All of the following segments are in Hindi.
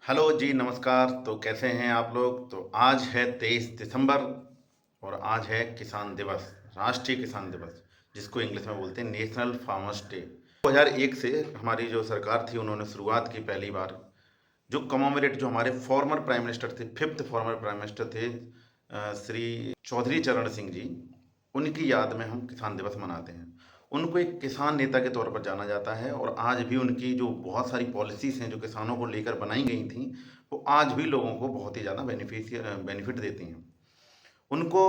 हेलो जी, नमस्कार। तो कैसे हैं आप लोग? तो आज है 23 दिसंबर और आज है किसान दिवस, राष्ट्रीय किसान दिवस, जिसको इंग्लिश में बोलते हैं नेशनल फार्मर्स डे। 2001 से हमारी जो सरकार थी उन्होंने शुरुआत की पहली बार, जो कमोमरेट, जो हमारे फॉर्मर प्राइम मिनिस्टर थे, फिफ्थ फॉर्मर प्राइम मिनिस्टर थे श्री चौधरी चरण सिंह जी, उनकी याद में हम किसान दिवस मनाते हैं। उनको एक किसान नेता के तौर पर जाना जाता है और आज भी उनकी जो बहुत सारी पॉलिसीज़ हैं जो किसानों को लेकर बनाई गई थी, वो आज भी लोगों को बहुत ही ज़्यादा बेनिफिट देती हैं। उनको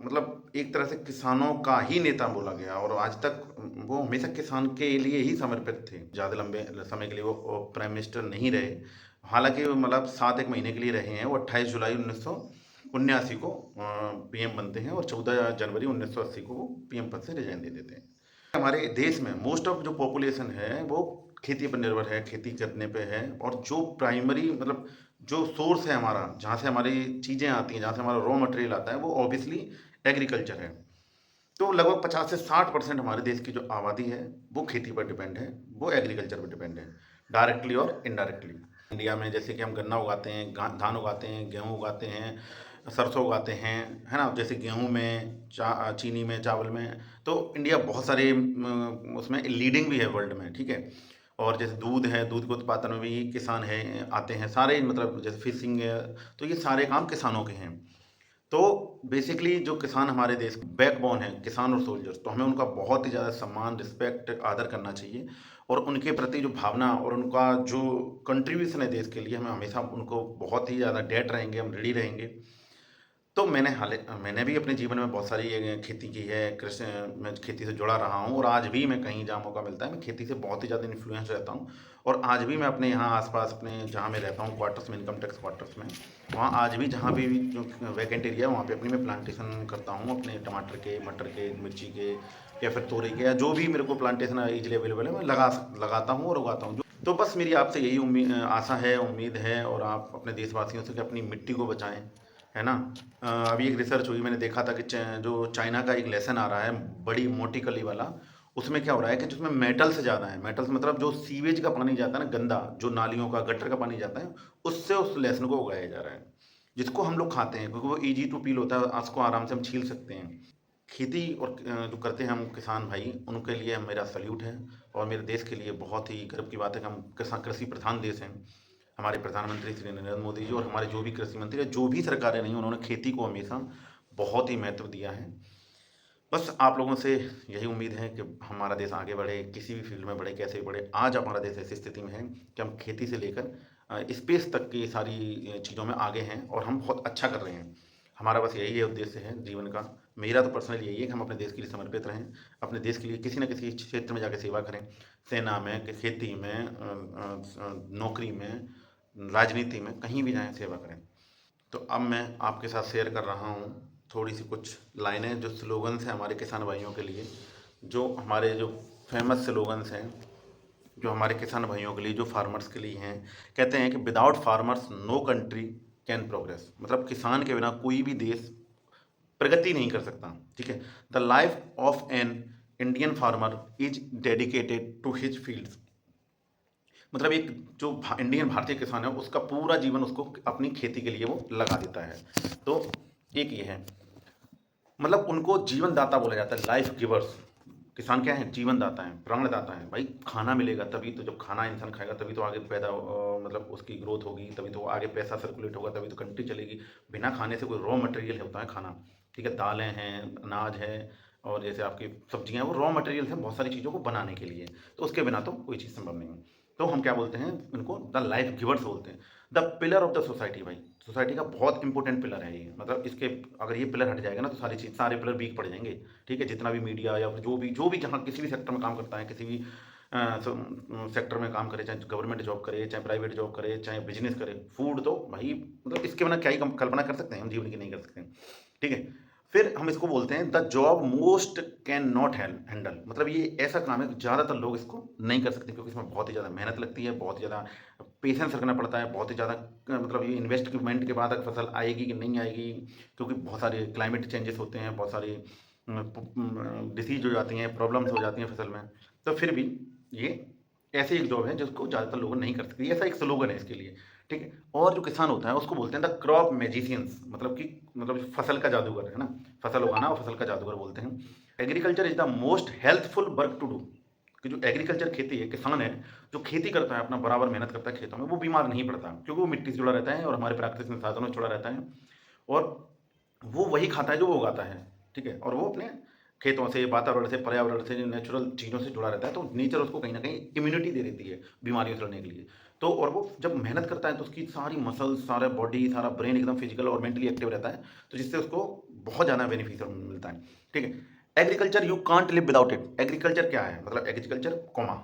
मतलब एक तरह से किसानों का ही नेता बोला गया और आज तक वो हमेशा किसान के लिए ही समर्पित थे। ज़्यादा लंबे समय के लिए वो प्राइम मिनिस्टर नहीं रहे। हालाँकि वो मतलब 7 एक महीने के लिए रहे हैं। वो 28 जुलाई 1979 को पीएम बनते हैं और 14 जनवरी 1980 को वो पीएम पद से रिज़ाइन दे देते हैं। हमारे देश में मोस्ट ऑफ जो पॉपुलेशन है वो खेती पर निर्भर है, खेती करने पे है। और जो प्राइमरी मतलब जो सोर्स है हमारा, जहाँ से हमारी चीज़ें आती हैं, जहाँ से हमारा रॉ मटेरियल आता है, वो ऑब्वियसली एग्रीकल्चर है। तो लगभग 50 से 60% हमारे देश की जो आबादी है वो खेती पर डिपेंड है, वो एग्रीकल्चर पर डिपेंड है, डायरेक्टली और इनडायरेक्टली। इंडिया में जैसे कि हम गन्ना उगाते हैं, धान उगाते हैं, गेहूँ उगाते हैं, सरसों उगाते हैं, है ना? जैसे गेहूँ में, चीनी में, चावल में। तो इंडिया बहुत सारे उसमें लीडिंग भी है वर्ल्ड में, ठीक है? और जैसे दूध है, दूध के उत्पादन में भी किसान है आते हैं सारे, मतलब जैसे फिशिंग है, तो ये सारे काम किसानों के हैं। तो बेसिकली जो किसान हमारे देश के बैकबोन है, किसान और सोल्जर्स, तो हमें उनका बहुत ही ज़्यादा सम्मान, रिस्पेक्ट, आदर करना चाहिए। और उनके प्रति जो भावना और उनका जो कंट्रीब्यूशन है देश के लिए, हमें हमेशा उनको बहुत ही ज़्यादा डेट रहेंगे, हम रेडी रहेंगे। तो मैंने भी अपने जीवन में बहुत सारी खेती की है, कृषि, मैं खेती से जुड़ा रहा हूँ और आज भी मैं कहीं जहाँ मौका मिलता है मैं खेती से बहुत ही ज़्यादा इन्फ्लुएंस रहता हूँ। और आज भी मैं अपने यहाँ आसपास, अपने जहाँ मैं रहता हूँ क्वार्टर्स में, इनकम टैक्स क्वार्टर्स में, वहाँ आज भी जहाँ भी जो वैकेंट एरिया है वहाँ पे अपनी मैं प्लांटेशन करता हूँ, अपने टमाटर के, मटर के, मिर्ची के, या फिर तोरी के, या जो भी मेरे को प्लांटेशन ईजिली अवेलेबल है मैं लगाता हूँ और उगाता हूँ। तो बस मेरी आपसे यही आशा है, उम्मीद है, और आप अपने देशवासियों से कि अपनी मिट्टी को बचाएं, है ना? अभी एक रिसर्च हुई, मैंने देखा था कि जो चाइना का एक लेसन आ रहा है, बड़ी मोटी कली वाला, उसमें क्या हो रहा है कि जिसमें मेटल्स ज़्यादा है, मेटल्स मतलब जो सीवेज का पानी जाता है ना, गंदा जो नालियों का, गटर का पानी जाता है, उससे उस लेसन को उगाया जा रहा है, जिसको हम लोग खाते हैं क्योंकि वो ईजी टू पील होता है, उसको आराम से हम छील सकते हैं। खेती और जो करते हैं हम किसान भाई, उनके लिए मेरा सल्यूट है। और मेरे देश के लिए बहुत ही गर्व की बात है कि हम किसान कृषि प्रधान देश हैं। हमारे प्रधानमंत्री श्री नरेंद्र मोदी जी और हमारे जो भी कृषि मंत्री, जो भी सरकारें रहीं, उन्होंने खेती को हमेशा बहुत ही महत्व दिया है। बस आप लोगों से यही उम्मीद है कि हमारा देश आगे बढ़े, किसी भी फील्ड में बढ़े, कैसे भी बढ़े। आज हमारा देश ऐसी स्थिति में है कि हम खेती से लेकर स्पेस तक की सारी चीज़ों में आगे हैं और हम बहुत अच्छा कर रहे हैं। हमारा बस यही है, उद्देश्य है जीवन का। मेरा तो पर्सनली यही है कि हम अपने देश के लिए समर्पित रहें, अपने देश के लिए किसी न किसी क्षेत्र में जाकर सेवा करें, सेना में, कि खेती में, नौकरी में, राजनीति में, कहीं भी जाएं सेवा करें। तो अब मैं आपके साथ शेयर कर रहा हूँ थोड़ी सी कुछ लाइनें, जो स्लोगन्स हैं हमारे किसान भाइयों के लिए, जो हमारे जो फेमस स्लोगन्स हैं, जो हमारे किसान भाइयों के लिए, जो फार्मर्स के लिए हैं। कहते हैं कि without farmers no country can progress, मतलब किसान के बिना कोई भी देश प्रगति नहीं कर सकता, ठीक है? The life of an Indian farmer is dedicated to his fields, मतलब एक जो इंडियन भारतीय किसान है उसका पूरा जीवन उसको अपनी खेती के लिए वो लगा देता है। तो एक ये है, मतलब उनको जीवन दाता बोला जाता है, लाइफ गिवर्स। किसान क्या है? जीवन दाता है, प्राण दाता है। भाई खाना मिलेगा तभी तो, जब खाना इंसान खाएगा तभी तो आगे मतलब उसकी ग्रोथ होगी, तभी तो आगे पैसा सर्कुलेट होगा, तभी तो कंट्री चलेगी। बिना खाने से कोई रॉ मटेरियल होता है खाना, ठीक है? दालें हैं, अनाज है, और जैसे आपकी सब्जियां, वो रॉ मटेरियल हैं बहुत सारी चीज़ों को बनाने के लिए। तो उसके बिना तो कोई चीज़ संभव नहीं है। तो हम क्या बोलते हैं उनको? द लाइफ गिवर्स बोलते हैं, the pillar of the society. भाई सोसाइटी का बहुत इंपॉर्टेंट पिलर है ये, मतलब इसके अगर ये पिलर हट जाएगा ना तो सारी चीज़, सारे पिलर वीक पड़ जाएंगे, ठीक है? जितना भी मीडिया या फिर जो भी जहाँ किसी भी सेक्टर में काम करता है, किसी भी सेक्टर में काम करे, चाहे गवर्नमेंट जॉब करे, चाहे प्राइवेट जॉब करे, चाहे बिजनेस करे, फूड तो भाई मतलब इसके बिना क्या ही कल्पना कर सकते हैं हम जीवन की? नहीं कर सकते हैं, ठीक है? फिर हम इसको बोलते हैं the job most can not handle, मतलब ये ऐसा काम है कि ज़्यादातर लोग इसको नहीं कर सकते, क्योंकि इसमें बहुत ही ज़्यादा मेहनत लगती है, बहुत ही ज़्यादा पेशेंस रखना पड़ता है, बहुत ही ज़्यादा मतलब ये इन्वेस्टमेंट के बाद फसल आएगी कि नहीं आएगी, क्योंकि बहुत सारे क्लाइमेट चेंजेस होते हैं, बहुत सारी डिसीज हो जाती हैं, प्रॉब्लम्स हो जाती हैं फसल में। तो फिर भी ये ऐसी एक जॉब है जिसको ज़्यादातर लोग नहीं कर सकते, ऐसा एक स्लोगन है इसके लिए, ठीक है। और जो किसान होता है उसको बोलते हैं द क्रॉप मैजिशियंस, मतलब फसल का जादूगर, है ना, फसल उगाना और फसल का जादूगर बोलते हैं। Agriculture is the most healthful work to do, कि जो एग्रीकल्चर खेती है, किसान है जो खेती करता है, अपना बराबर मेहनत करता है खेतों में, वो बीमार नहीं पड़ता, क्योंकि वो मिट्टी से जुड़ा रहता है और हमारे प्राकृतिक संसाधनों से जुड़ा रहता है, और वो वही खाता है जो वो उगाता है, ठीक है। और वो अपने खेतों से, वातावरण से, पर्यावरण से, नेचुरल चीज़ों से जुड़ा रहता है, तो नेचर उसको कहीं ना कहीं इम्यूनिटी दे देती है बीमारियों से लड़ने के लिए। तो और वो जब मेहनत करता है तो उसकी सारी मसल्स, सारा बॉडी, सारा ब्रेन एकदम फिजिकल और मेंटली एक्टिव रहता है, तो जिससे उसको बहुत ज़्यादा बेनिफिशियल मिलता है, ठीक है। Agriculture you can't live without it. Agriculture क्या है, मतलब एग्रीकल्चर कॉमा,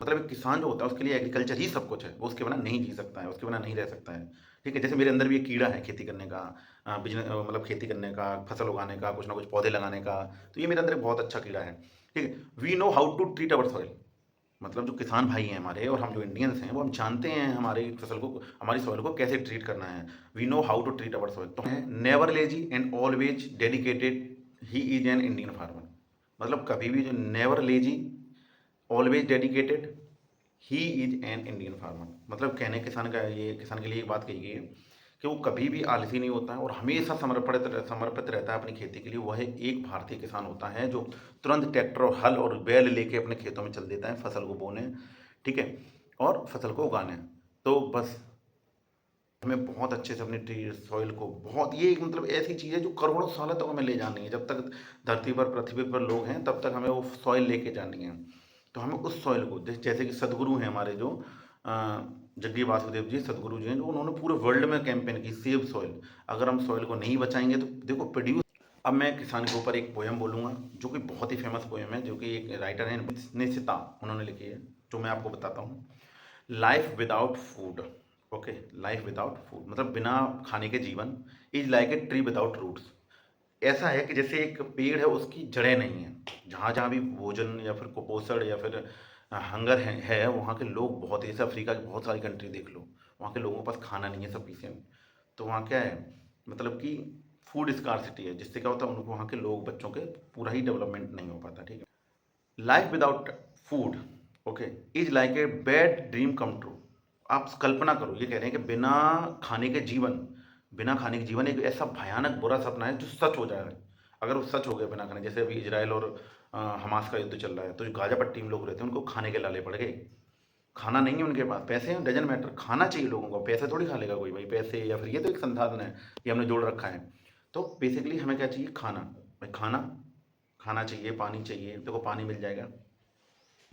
मतलब एक किसान जो होता है उसके लिए एग्रीकल्चर ही सब कुछ है, वो उसके बिना नहीं जी सकता है, उसके बिना नहीं रह सकता है, ठीक है। जैसे मेरे अंदर भी एक कीड़ा है खेती करने का, बिजनेस मतलब खेती करने का, फसल उगाने का, कुछ ना कुछ पौधे लगाने का, तो ये मेरे अंदर एक बहुत अच्छा कीड़ा है, ठीक है। We know how to treat our soil, मतलब जो किसान भाई हैं हमारे और हम जो इंडियंस हैं, वो हम जानते हैं हमारी फसल को, हमारी सॉइल को कैसे ट्रीट करना है। We know how to treat our soil. तो never lazy and always dedicated, he is an Indian farmer, मतलब कभी भी जो never lazy, always dedicated, he is an Indian farmer, मतलब कहने किसान का, ये किसान के लिए एक बात कही गई है कि वो कभी भी आलसी नहीं होता है और हमेशा समर्पित रहता है अपनी खेती के लिए। वह एक भारतीय किसान होता है जो तुरंत ट्रैक्टर और हल और बैल लेके अपने खेतों में चल देता है फसल को बोने, ठीक है, और फसल को उगाने। तो बस हमें बहुत अच्छे से अपनी ट्री सॉइल को, बहुत ये एक मतलब ऐसी चीज़ है जो करोड़ों सालों तक हमें ले जानी है, जब तक धरती पर, पृथ्वी पर लोग हैं तब तक हमें वो सॉइल लेके जानी है। तो हमें उस सॉइल को, जैसे कि सदगुरु हैं हमारे जो अ, जग्गी वासुदेव जी सदगुरु जी हैं, जो उन्होंने पूरे वर्ल्ड में कैंपेन की सेव सॉइल। अगर हम सॉइल को नहीं बचाएंगे तो देखो प्रोड्यूस। अब मैं किसान के ऊपर एक पोएम बोलूँगा जो कि बहुत ही फेमस पोएम है, जो कि एक राइटर है निशिता, उन्होंने लिखी है, जो मैं आपको बताता हूँ। Life without food, okay, life without food मतलब बिना खाने के जीवन, is like a tree without roots. ऐसा है कि जैसे एक पेड़ है, उसकी जड़ें नहीं है, जहाँ जहाँ भी भोजन या फिर कुपोषण या फिर हंगर है वहाँ के लोग बहुत, जैसे अफ्रीका की बहुत सारी कंट्री देख लो, वहाँ के लोगों के पास खाना नहीं है सफिशिएंट। तो वहाँ क्या है, मतलब कि फूड स्कार्सिटी है, जिससे क्या होता है उनको, वहाँ के लोग, बच्चों के पूरा ही डेवलपमेंट नहीं हो पाता, ठीक है। Life without food, okay, is like a bad dream come true. आप कल्पना करो, ये कह रहे हैं कि बिना खाने के जीवन, बिना खाने के जीवन एक ऐसा भयानक बुरा सपना है जो सच हो जाए। अगर वो सच हो गया बिना खाने, जैसे अभी इजराइल और हमास का युद्ध चल रहा है, तो जो गाजा पट्टी में लोग रहते हैं उनको खाने के लाले पड़ गए, खाना नहीं है उनके पास, पैसे हैं डजन मैटर, खाना चाहिए लोगों को, पैसे थोड़ी खा लेगा कोई भाई, पैसे या फिर ये तो एक संसाधन है, ये हमने जोड़ रखा है। तो बेसिकली हमें क्या चाहिए, खाना, भाई खाना, खाना चाहिए, पानी चाहिए, देखो पानी मिल जाएगा,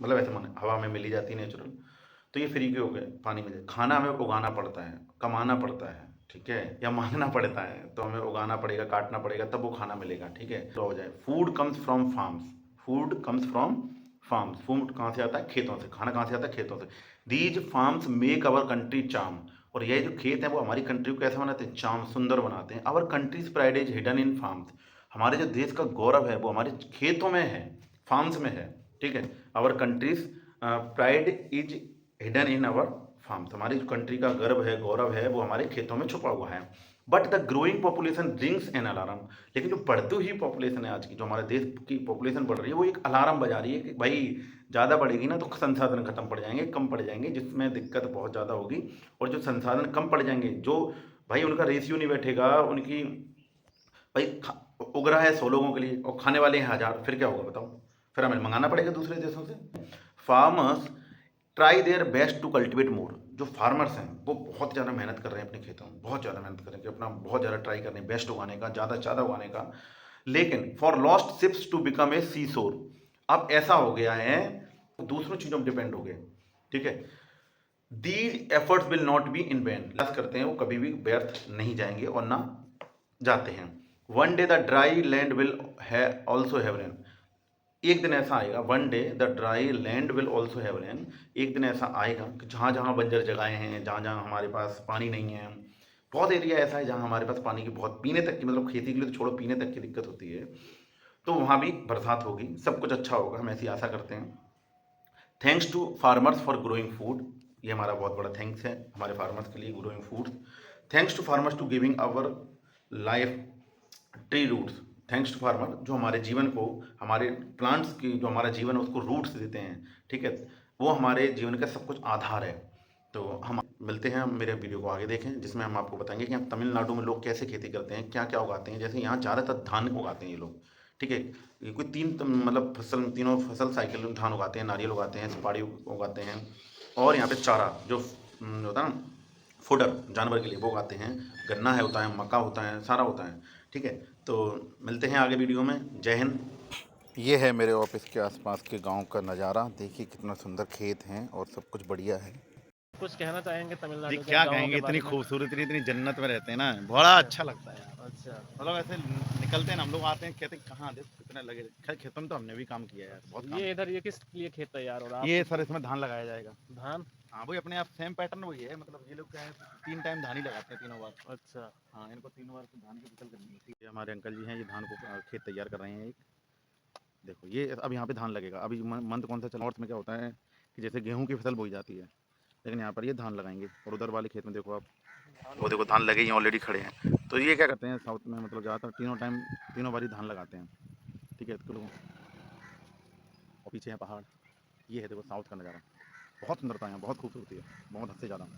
मतलब ऐसे माने हवा में मिली जाती है नेचुरल, तो ये फ्री के हो गए, पानी मिल जाए। खाना हमें उगाना पड़ता है, कमाना पड़ता है, ठीक है, या मांगना पड़ता है, तो हमें उगाना पड़ेगा, काटना पड़ेगा, तब वो खाना मिलेगा, ठीक है, तो हो जाए। Food comes from farms, food comes from farms, food कहाँ से आता है, खेतों से, खाना कहाँ से आता है, खेतों से। These farms make our country charm, और ये जो खेत हैं वो हमारी कंट्री को कैसे बनाते हैं, चार्म, सुंदर बनाते हैं। Our country's pride is hidden in farms, हमारे जो देश का गौरव है वो हमारे खेतों में है, फार्म्स में है, ठीक है। Our country's pride is hidden in our farms, हमारी जो कंट्री का गर्व है, गौरव है, वो हमारे खेतों में छुपा हुआ है। But the growing population rings an alarm, लेकिन जो बढ़ती हुई पॉपुलेशन है आज की, जो हमारे देश की पॉपुलेशन बढ़ रही है, वो एक अलार्म बजा रही है कि भाई ज़्यादा बढ़ेगी ना तो संसाधन खत्म पड़ जाएंगे, कम पड़ जाएंगे, जिसमें दिक्कत बहुत ज़्यादा होगी। और जो संसाधन कम पड़ जाएंगे, जो भाई उनका रेशियो नहीं बैठेगा, उनकी भाई उग रहा है 100 लोगों के लिए और खाने वाले हैं 1000, फिर क्या होगा बताओ, फिर हमें मंगाना पड़ेगा दूसरे देशों से। Farmers try their best to cultivate more, जो फार्मर्स हैं वो बहुत ज़्यादा मेहनत कर रहे हैं अपने खेतों में, बहुत ज़्यादा मेहनत कर रहे हैं, अपना बहुत ज़्यादा ट्राई कर रहे हैं बेस्ट उगाने का, ज़्यादा से ज़्यादा उगाने का। लेकिन for lost ships to become a sea shore, अब ऐसा हो गया है दूसरों चीज़ों पर डिपेंड हो गए, ठीक है। These efforts will not be in vain, लस करते हैं वो कभी भी व्यर्थ नहीं जाएंगे और ना जाते हैं। One day the dry land will also have rain, एक दिन ऐसा आएगा, one day the dry land will also have rain, एक दिन ऐसा आएगा कि जहाँ जहाँ बंजर जगहें हैं, जहाँ जहाँ हमारे पास पानी नहीं है, बहुत एरिया ऐसा है जहाँ हमारे पास पानी की बहुत, पीने तक की, मतलब खेती के लिए तो छोड़ो, पीने तक की दिक्कत होती है, तो वहाँ भी बरसात होगी, सब कुछ अच्छा होगा, हम ऐसी आशा करते हैं। Thanks to farmers for growing food, ये हमारा बहुत बड़ा थैंक्स है हमारे फार्मर्स के लिए, growing food. Thanks to farmers to giving our life tree roots, thanks to farmer, जो हमारे जीवन को, हमारे प्लांट्स की जो हमारा जीवन है उसको रूट्स देते हैं, ठीक है, वो हमारे जीवन का सब कुछ आधार है। तो हम मिलते हैं, मेरे वीडियो को आगे देखें जिसमें हम आपको बताएंगे कि यहाँ तमिलनाडु में लोग कैसे खेती करते हैं, क्या क्या उगाते हैं। जैसे यहाँ ज़्यादातर धान उगाते हैं ये लोग, ठीक है। ये कोई मतलब फसल, तीनों फसल साइकिल में धान उगाते हैं, नारियल उगाते हैं, सुपारी उगाते हैं, और यहाँ पे चारा जो होता है ना, फुडर जानवर के लिए, वो उगाते हैं। गन्ना है, होता है, मक्का होता है, सारा होता है, ठीक है। तो मिलते हैं आगे वीडियो में। जय हिंद। ये है मेरे ऑफिस के आसपास के गांव का नज़ारा। देखिए कितना सुंदर खेत हैं और सब कुछ बढ़िया है। कुछ कहना चाहेंगे जी तमिलनाडु के क्या गाँवों कहेंगे, के इतनी बारे में? खूबसूरती, इतनी जन्नत में रहते हैं ना, बड़ा अच्छा लगता है यार। अच्छा। मतलब ऐसे निकलते हैं ना हम लोग, आते हैं, कहते हैं कहाँ देखो कितने लगे। खैर खेतों में तो हमने भी काम किया है यार, बहुत काम ये इधर ये किस लिए खेत तैयार हो रहा है किया। ये आप? सर इसमें धान लगाया जाएगा। धान? हाँ वही अपने आप सेम पैटर्न वही है, मतलब ये लोग क्या है, 3 टाइम धान ही लगाते हैं, तीनों बार। अच्छा। हाँ इनको तीनों बार से धान की फसल करनी होती है। ये हमारे अंकल जी हैं, ये धान को खेत तैयार कर रहे हैं एक। देखो ये अब यहाँ पे धान लगेगा। अभी मंथ कौन सा चल, नॉर्थ में क्या होता है कि जैसे गेहूँ की फसल बोई जाती है, लेकिन यहाँ पर ये धान लगाएंगे। और उधर वाले खेत में देखो आप, वो देखो धान लगे ही ऑलरेडी खड़े हैं। तो ये क्या करते हैं साउथ में, मतलब ज़्यादातर तीनों टाइम, तीनों बारी धान लगाते हैं, ठीक है। तो और पीछे है पहाड़। ये है देखो साउथ का नज़ारा, बहुत सुंदरता है यहाँ, बहुत खूबसूरती है, बहुत हद से ज़्यादा।